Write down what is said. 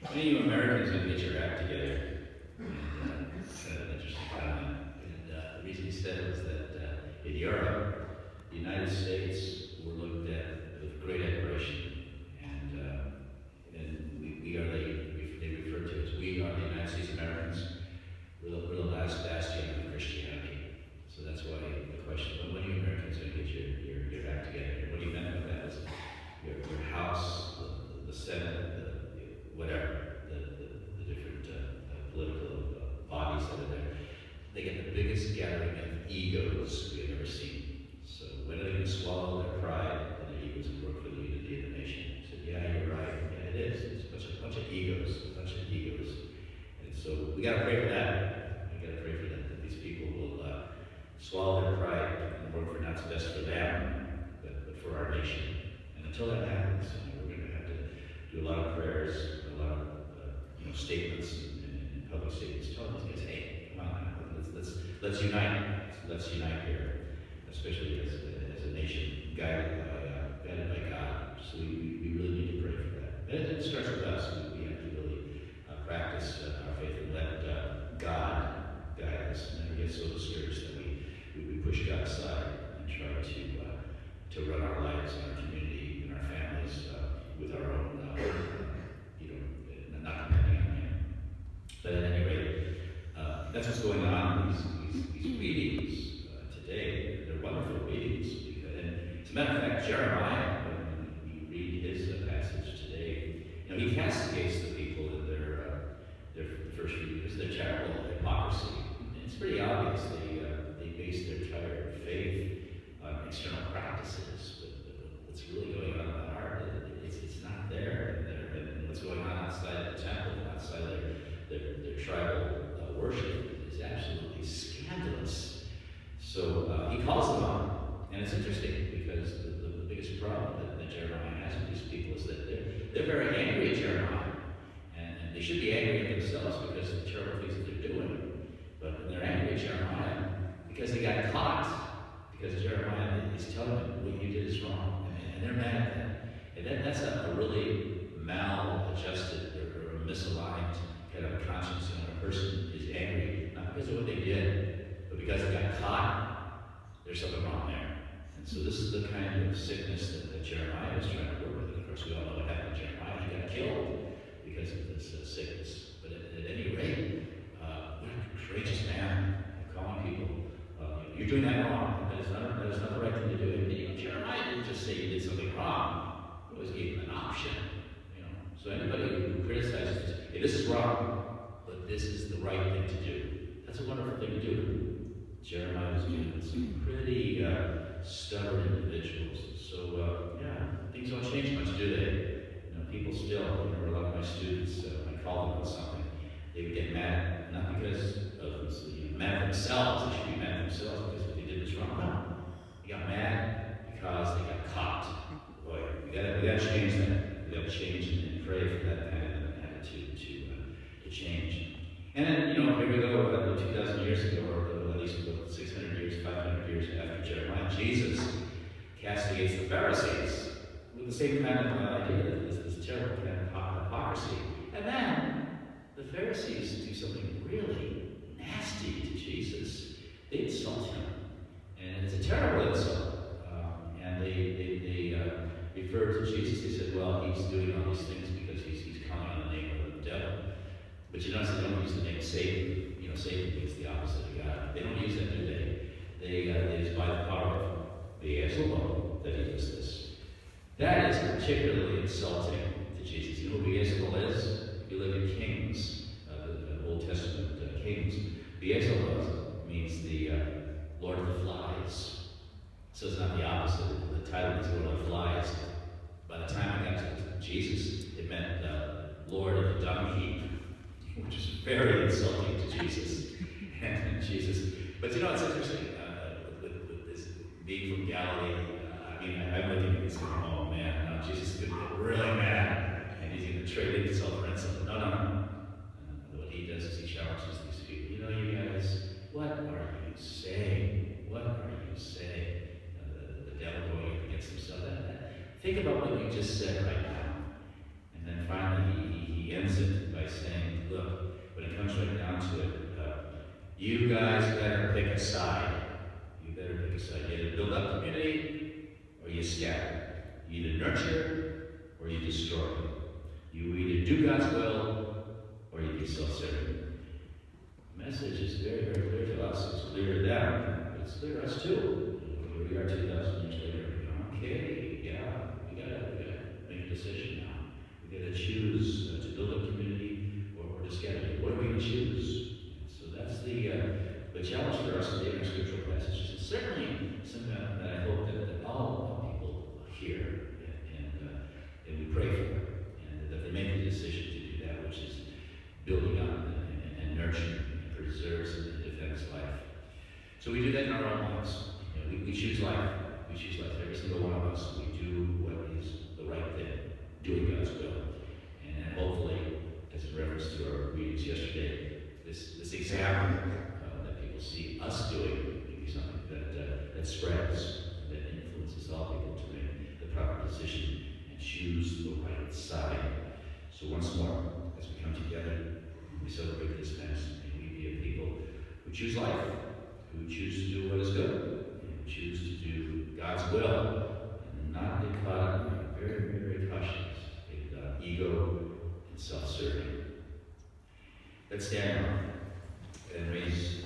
When are you Americans going to get your act together? And kind of an interesting comment. And the reason he said it was that in Europe, the United States were looked at with great admiration. And we are, they refer to us, we are the United States Americans. We're the last bastion of Christianity. So that's why the question, when are you Americans going to get your act together? What he meant by that is your House, the Senate, whatever, the different political bodies that are there, they get the biggest gathering of egos we have ever seen. So when are they going to swallow their pride and their egos and work for the unity of the nation? I said, yeah, you're right. Yeah, it is. It's a bunch of egos, a bunch of egos. And so we got to pray for that. We got to pray for that these people will swallow their pride and work for not what's best for them, but for our nation. And until that happens, we're going to have to do a lot of prayers, a lot of statements and public statements telling these guys, hey, come on, let's unite. Let's unite here, especially as a nation guided by God. So we really need to pray for that. And it starts with us. We have to really practice our faith and let God guide us. And I get so discouraged that we push God aside and try to run our lives and our community and our families with our own, not depending on Him. But at any rate, that's what's going on in these readings today. They're wonderful readings. And as a matter of fact, Jeremiah, when you read his passage today, he castigates the people in their first reading because of their terrible hypocrisy. And it's pretty obvious they base their entire faith on external practices, but what's really going on in the heart, it's not there. And what's going on outside the temple, outside their tribal worship is absolutely scandalous. So he calls them out, and it's interesting because the biggest problem that Jeremiah has with these people is that they're very angry at Jeremiah, and they should be angry at themselves because of the terrible things that they're doing. But they're angry at Jeremiah because they got caught, because Jeremiah is telling them what you did is wrong, and they're mad at that. And that's a really maladjusted or a misaligned kind of conscience. A person is angry not because of what they did, but because they got caught. There's something wrong there. And so this is the kind of sickness that Jeremiah is trying to work with. And of course, we all know what happened to Jeremiah. He got killed because of this sickness. But at any rate, what a courageous man calling people, you're doing that wrong. That is not the right thing to do. And Jeremiah didn't just say you did something wrong. He always gave him an option. So anybody who criticizes this, hey, this is wrong, but this is the right thing to do. That's a wonderful thing to do. Jeremiah was dealing with some pretty stubborn individuals. So things don't change much, do they? People still, a lot of my students, I call them on something, they would get mad, not because of mad at themselves. They should be mad at themselves because what they did was wrong. No, they got mad because they got caught. Boy, we gotta change that. We gotta change and pray for that kind of attitude to change. And then, here we go, about 2,000 years ago, or at least 600 years, 500 years after Jeremiah, Jesus castigates the Pharisees with the same kind of idea, this terrible kind of hypocrisy. And then the Pharisees do something really nasty to Jesus. They insult him. And it's a terrible insult. And they refer to Jesus. They said, well, he's doing all these things because he's calling on the name of the devil. But you notice they don't use the name Satan. Satan means the opposite of God. They don't use that, do they? It is by the power of Beelzebul that he does this. That is particularly insulting to Jesus. You know who Beelzebul is? If you look at Kings, the Old Testament Kings, Beelzebul means the Lord of the Flies. So it's not the opposite. The title is Lord of the Flies. By the time I got to Jesus, it meant Lord of the Dung Heap, which is very insulting to Jesus. And Jesus, but it's interesting with this being from Galilee. I'm looking at this going, oh man, now Jesus is going to get really mad, and he's going to trade himself for insult. No. What he does is he challenges these people. You guys, what are you saying? What are you saying? The devil going up against himself. Think about what you just said right now. And then finally he he ends it by saying, look, when it comes right down to it, you guys better pick a side. You better pick a side. You either build up community or you scatter. You either nurture or you destroy. You either do God's will or you be self-serving. The message is very, very clear to us. It's clear to them, but it's clear to us too. Here we are 2,000 years later. Okay, yeah, we gotta make a decision now. We gotta choose to build a community or to scatter. What are we gonna choose? So that's the challenge for us today in our scriptural passages. It's certainly something that I hope that all people hear and we pray for, and that they make the decision to do that, which is building up and nurturing and preserves and defends life. So we do that in our own lives. We choose life. We choose life. Every single one of us. We do what is the right thing, doing God's will. And hopefully, as in reference to our readings yesterday, this example that people see us doing will be something that spreads, that influences all people to make the proper decision and choose the right side. So once more, as we come together, we celebrate this Mass, and we be a people who choose life, who choose to do what is good, and who choose to do God's will, and not get caught up in very, very cautious in ego and self-serving. Let's stand on and raise